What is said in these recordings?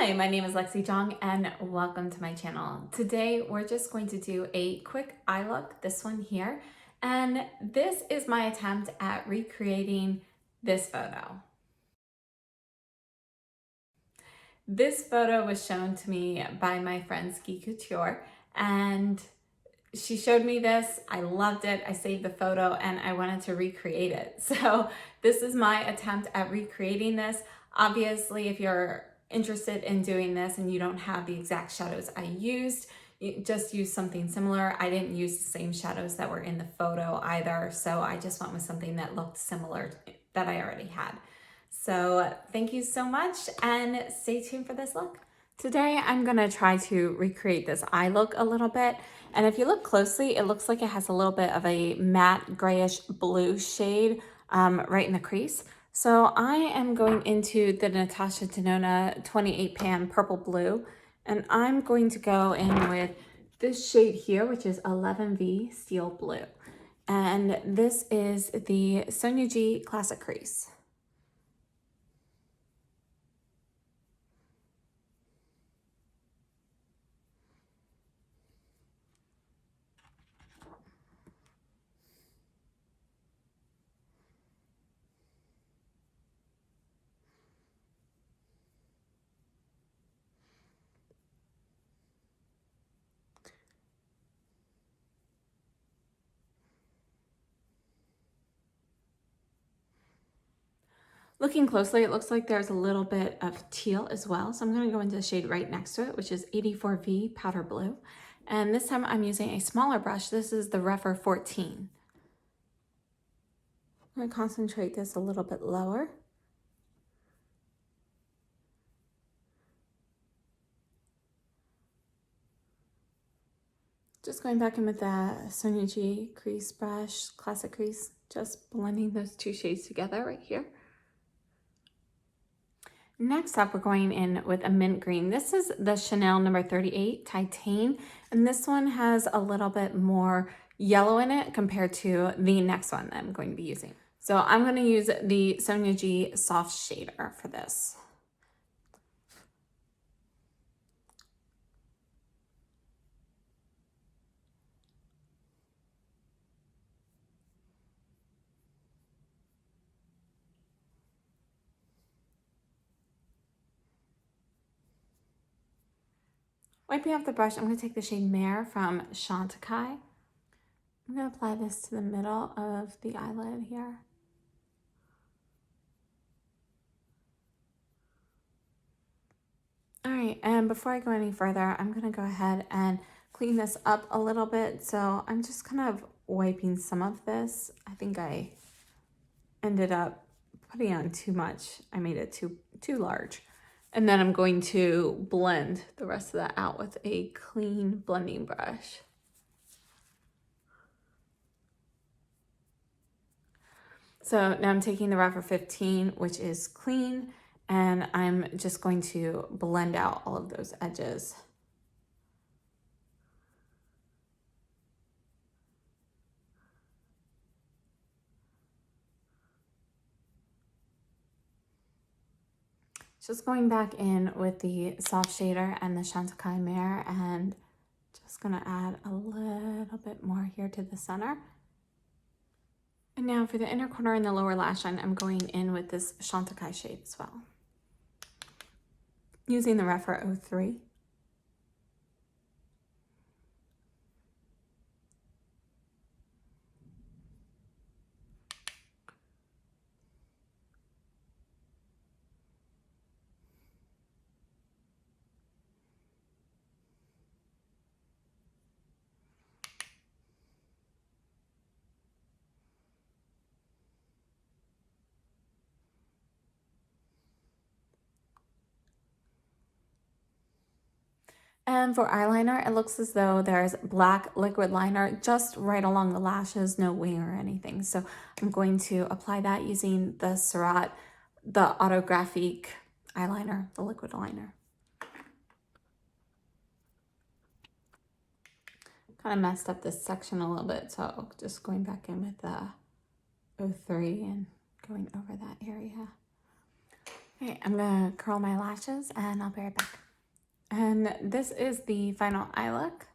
Hi, my name is Lexi Jong and welcome to my channel. Today we're just going to do a quick eye look, this one here, and this is my attempt at recreating this photo. This photo was shown to me by my friend Couture, and she showed me this. I loved it. I saved the photo and I wanted to recreate it. So this is my attempt at recreating this. Obviously, if you're interested in doing this and you don't have the exact shadows I used, you just use something similar. I didn't use the same shadows that were in the photo either, so I just went with something that looked similar that I already had. So thank you so much and stay tuned for this look. Today I'm gonna try to recreate this eye look a little bit, and if you look closely, it looks like it has a little bit of a matte grayish blue shade right in the crease. So I am going into the Natasha Denona 28 pan purple blue, and I'm going to go in with this shade here, which is 11V Steel Blue. And this is the Sonia G Classic Crease. Looking closely, it looks like there's a little bit of teal as well. So I'm going to go into the shade right next to it, which is 84V Powder Blue. And this time I'm using a smaller brush. This is the Rephr 14. I'm going to concentrate this a little bit lower. Just going back in with that Sonia G crease brush, Classic Crease, just blending those two shades together right here. Next up, we're going in with a mint green. This is the Chanel number 38 Titane, and this one has a little bit more yellow in it compared to the next one that I'm going to be using. So I'm going to use the Sonia G Soft Shader for this. Wiping off the brush, I'm going to take the shade Mare from Chantecaille. I'm going to apply this to the middle of the eyelid here. All right, and before I go any further, I'm going to go ahead and clean this up a little bit. So I'm just kind of wiping some of this. I think I ended up putting on too much. I made it too large. And then I'm going to blend the rest of that out with a clean blending brush. So now I'm taking the Rephr 15, which is clean, and I'm just going to blend out all of those edges. Just going back in with the soft shader and the Chantecaille Mare, and just gonna add a little bit more here to the center. And now for the inner corner and the lower lash line, I'm going in with this Chantecaille shade as well. Using the Rephr 03. And for eyeliner, it looks as though there's black liquid liner just right along the lashes, no wing or anything. So I'm going to apply that using the Surratt, the Autographique eyeliner, the liquid liner. Kind of messed up this section a little bit, so just going back in with the 03 and going over that area. Okay, I'm gonna curl my lashes and I'll be right back. And this is the final eye look.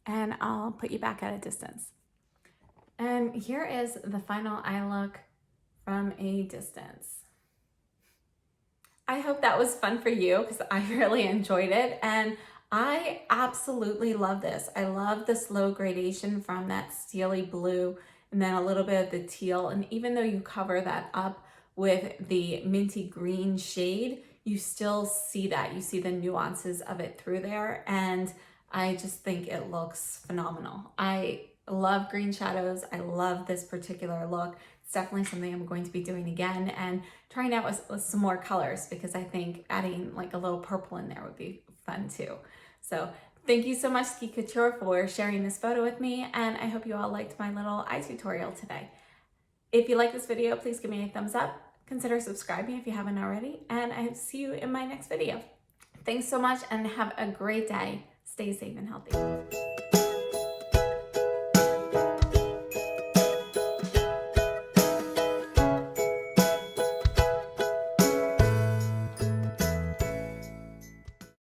And I'll put you back at a distance. And here is the final eye look from a distance. I hope that was fun for you because I really enjoyed it. And I absolutely love this. I love the slow gradation from that steely blue and then a little bit of the teal. And even though you cover that up with the minty green shade, you still see that. You see the nuances of it through there. And I just think it looks phenomenal. I love green shadows. I love this particular look. It's definitely something I'm going to be doing again and trying out with some more colors because I think adding like a little purple in there would be fun too. So thank you so much, Ski Couture, for sharing this photo with me, and I hope you all liked my little eye tutorial today. If you like this video, please give me a thumbs up. Consider subscribing if you haven't already, and I see you in my next video. Thanks so much and have a great day. Stay safe and healthy.